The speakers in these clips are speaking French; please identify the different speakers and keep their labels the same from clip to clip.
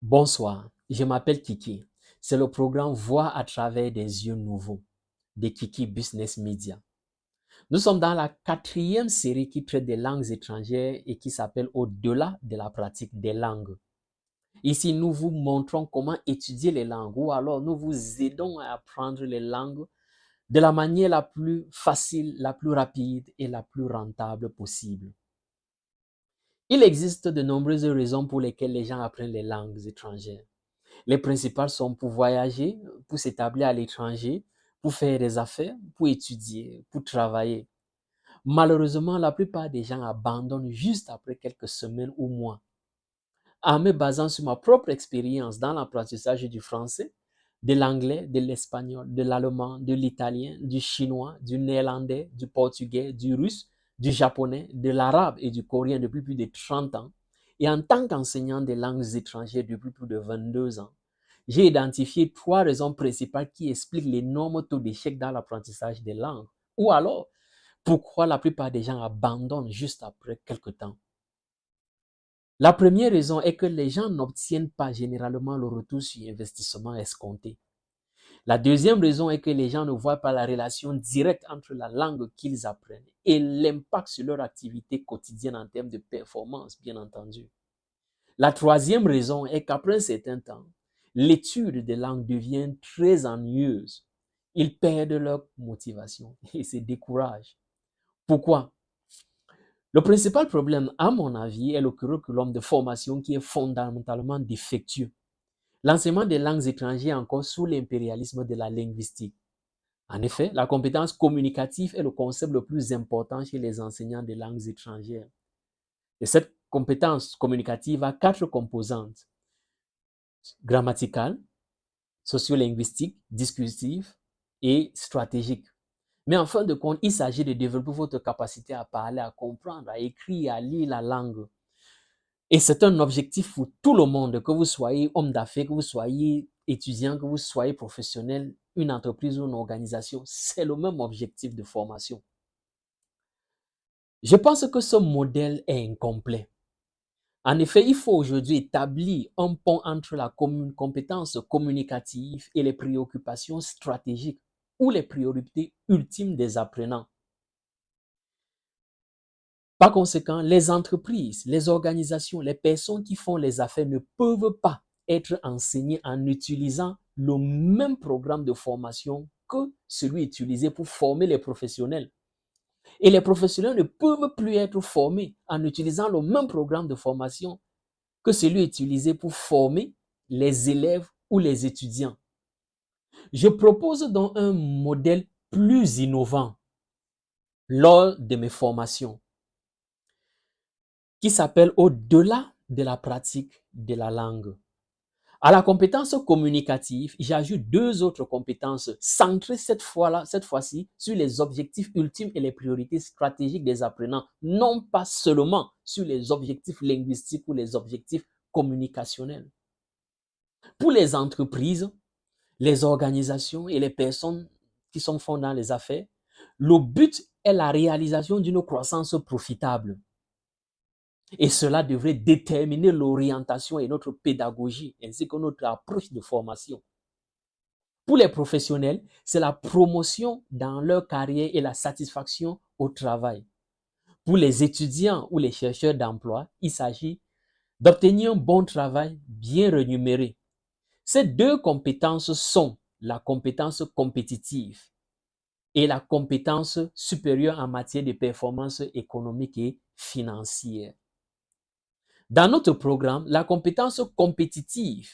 Speaker 1: Bonsoir, je m'appelle Kiki. C'est le programme Voir à travers des yeux nouveaux de Kiki Business Media. Nous sommes dans la quatrième série qui traite des langues étrangères et qui s'appelle Au-delà de la pratique des langues. Ici, nous vous montrons comment étudier les langues ou alors nous vous aidons à apprendre les langues de la manière la plus facile, la plus rapide et la plus rentable possible. Il existe de nombreuses raisons pour lesquelles les gens apprennent les langues étrangères. Les principales sont pour voyager, pour s'établir à l'étranger, pour faire des affaires, pour étudier, pour travailler. Malheureusement, la plupart des gens abandonnent juste après quelques semaines ou mois. En me basant sur ma propre expérience dans l'apprentissage du français, de l'anglais, de l'espagnol, de l'allemand, de l'italien, du chinois, du néerlandais, du portugais, du russe, du japonais, de l'arabe et du coréen depuis plus de 30 ans, et en tant qu'enseignant des langues étrangères depuis plus de 22 ans, j'ai identifié 3 raisons principales qui expliquent l'énorme taux d'échec dans l'apprentissage des langues, ou alors pourquoi la plupart des gens abandonnent juste après quelques temps. La première raison est que les gens n'obtiennent pas généralement le retour sur investissement escompté. La deuxième raison est que les gens ne voient pas la relation directe entre la langue qu'ils apprennent et l'impact sur leur activité quotidienne en termes de performance, bien entendu. La troisième raison est qu'après un certain temps, l'étude des langues devient très ennuyeuse. Ils perdent leur motivation et se découragent. Pourquoi? Le principal problème, à mon avis, est le curriculum de formation qui est fondamentalement défectueux. L'enseignement des langues étrangères est encore sous l'impérialisme de la linguistique. En effet, la compétence communicative est le concept le plus important chez les enseignants des langues étrangères. Et cette compétence communicative a 4 composantes: grammaticale, sociolinguistique, discursive et stratégique. Mais en fin de compte, il s'agit de développer votre capacité à parler, à comprendre, à écrire, à lire la langue. Et c'est un objectif pour tout le monde, que vous soyez homme d'affaires, que vous soyez étudiant, que vous soyez professionnel, une entreprise ou une organisation. C'est le même objectif de formation. Je pense que ce modèle est incomplet. En effet, il faut aujourd'hui établir un pont entre la compétence communicative et les préoccupations stratégiques ou les priorités ultimes des apprenants. Par conséquent, les entreprises, les organisations, les personnes qui font les affaires ne peuvent pas être enseignées en utilisant le même programme de formation que celui utilisé pour former les professionnels. Et les professionnels ne peuvent plus être formés en utilisant le même programme de formation que celui utilisé pour former les élèves ou les étudiants. Je propose donc un modèle plus innovant lors de mes formations qui s'appelle Au-delà de la pratique de la langue. À la compétence communicative, j'ajoute 2 autres compétences centrées cette fois-ci sur les objectifs ultimes et les priorités stratégiques des apprenants, non pas seulement sur les objectifs linguistiques ou les objectifs communicationnels. Pour les entreprises, les organisations et les personnes qui sont font dans les affaires, le but est la réalisation d'une croissance profitable. Et cela devrait déterminer l'orientation et notre pédagogie, ainsi que notre approche de formation. Pour les professionnels, c'est la promotion dans leur carrière et la satisfaction au travail. Pour les étudiants ou les chercheurs d'emploi, il s'agit d'obtenir un bon travail bien rémunéré. Ces 2 compétences sont la compétence compétitive et la compétence supérieure en matière de performance économique et financière. Dans notre programme, la compétence compétitive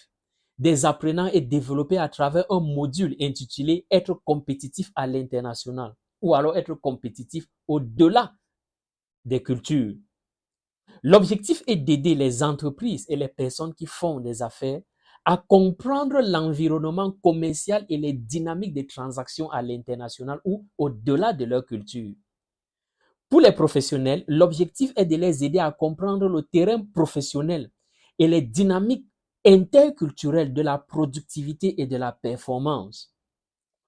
Speaker 1: des apprenants est développée à travers un module intitulé Être compétitif à l'international ou alors être compétitif au-delà des cultures. L'objectif est d'aider les entreprises et les personnes qui font des affaires à comprendre l'environnement commercial et les dynamiques des transactions à l'international ou au-delà de leur culture. Pour les professionnels, l'objectif est de les aider à comprendre le terrain professionnel et les dynamiques interculturelles de la productivité et de la performance.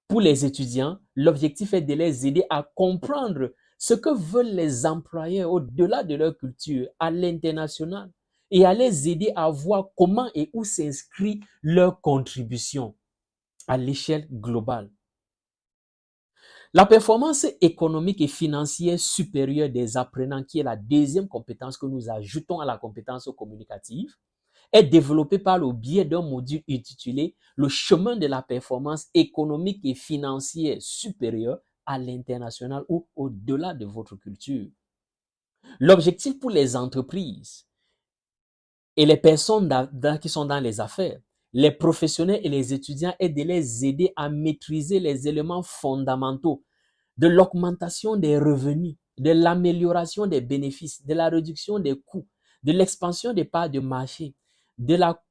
Speaker 1: Pour les étudiants, l'objectif est de les aider à comprendre ce que veulent les employeurs au-delà de leur culture, à l'international, et à les aider à voir comment et où s'inscrit leur contribution à l'échelle globale. La performance économique et financière supérieure des apprenants, qui est la deuxième compétence que nous ajoutons à la compétence communicative, est développée par le biais d'un module intitulé Le chemin de la performance économique et financière supérieure à l'international ou au-delà de votre culture. L'objectif pour les entreprises et les personnes qui sont dans les affaires, les professionnels et les étudiants est de les aider à maîtriser les éléments fondamentaux de l'augmentation des revenus, de l'amélioration des bénéfices, de la réduction des coûts, de l'expansion des parts de marché, de la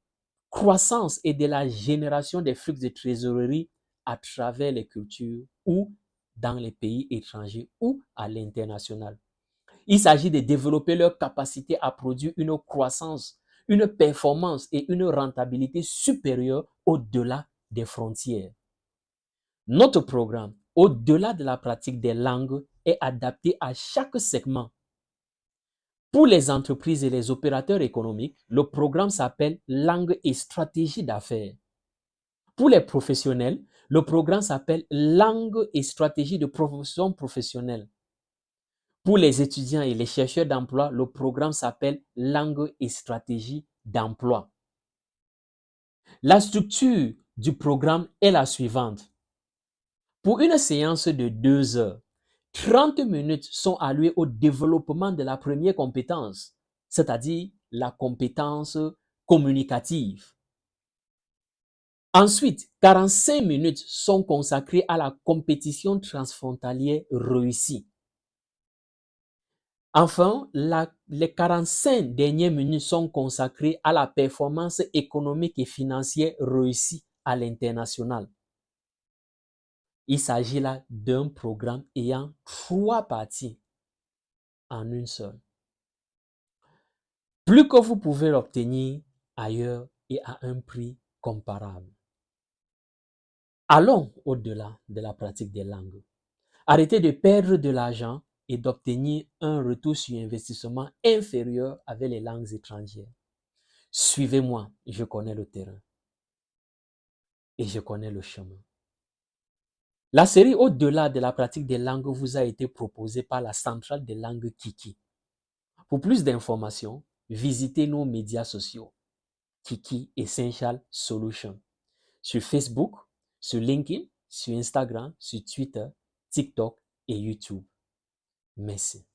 Speaker 1: croissance et de la génération des flux de trésorerie à travers les cultures ou dans les pays étrangers ou à l'international. Il s'agit de développer leur capacité à produire une croissance, une performance et une rentabilité supérieure au-delà des frontières. Notre programme, au-delà de la pratique des langues, est adapté à chaque segment. Pour les entreprises et les opérateurs économiques, le programme s'appelle Langue et stratégie d'affaires. Pour les professionnels, le programme s'appelle Langue et stratégie de promotion professionnelle. Pour les étudiants et les chercheurs d'emploi, le programme s'appelle Langue et stratégie d'emploi. La structure du programme est la suivante. Pour une séance de 2 heures, 30 minutes sont allouées au développement de la première compétence, c'est-à-dire la compétence communicative. Ensuite, 45 minutes sont consacrées à la compétition transfrontalière réussie. Enfin, les 45 dernières minutes sont consacrées à la performance économique et financière réussie à l'international. Il s'agit là d'un programme ayant 3 parties en une seule. Plus que vous pouvez l'obtenir ailleurs et à un prix comparable. Allons au-delà de la pratique des langues. Arrêtez de perdre de l'argent et d'obtenir un retour sur investissement inférieur avec les langues étrangères. Suivez-moi, je connais le terrain et je connais le chemin. La série Au-delà de la pratique des langues vous a été proposée par la centrale des langues Kiki. Pour plus d'informations, visitez nos médias sociaux Kiki Essential Solution sur Facebook, sur LinkedIn, sur Instagram, sur Twitter, TikTok et YouTube. Merci.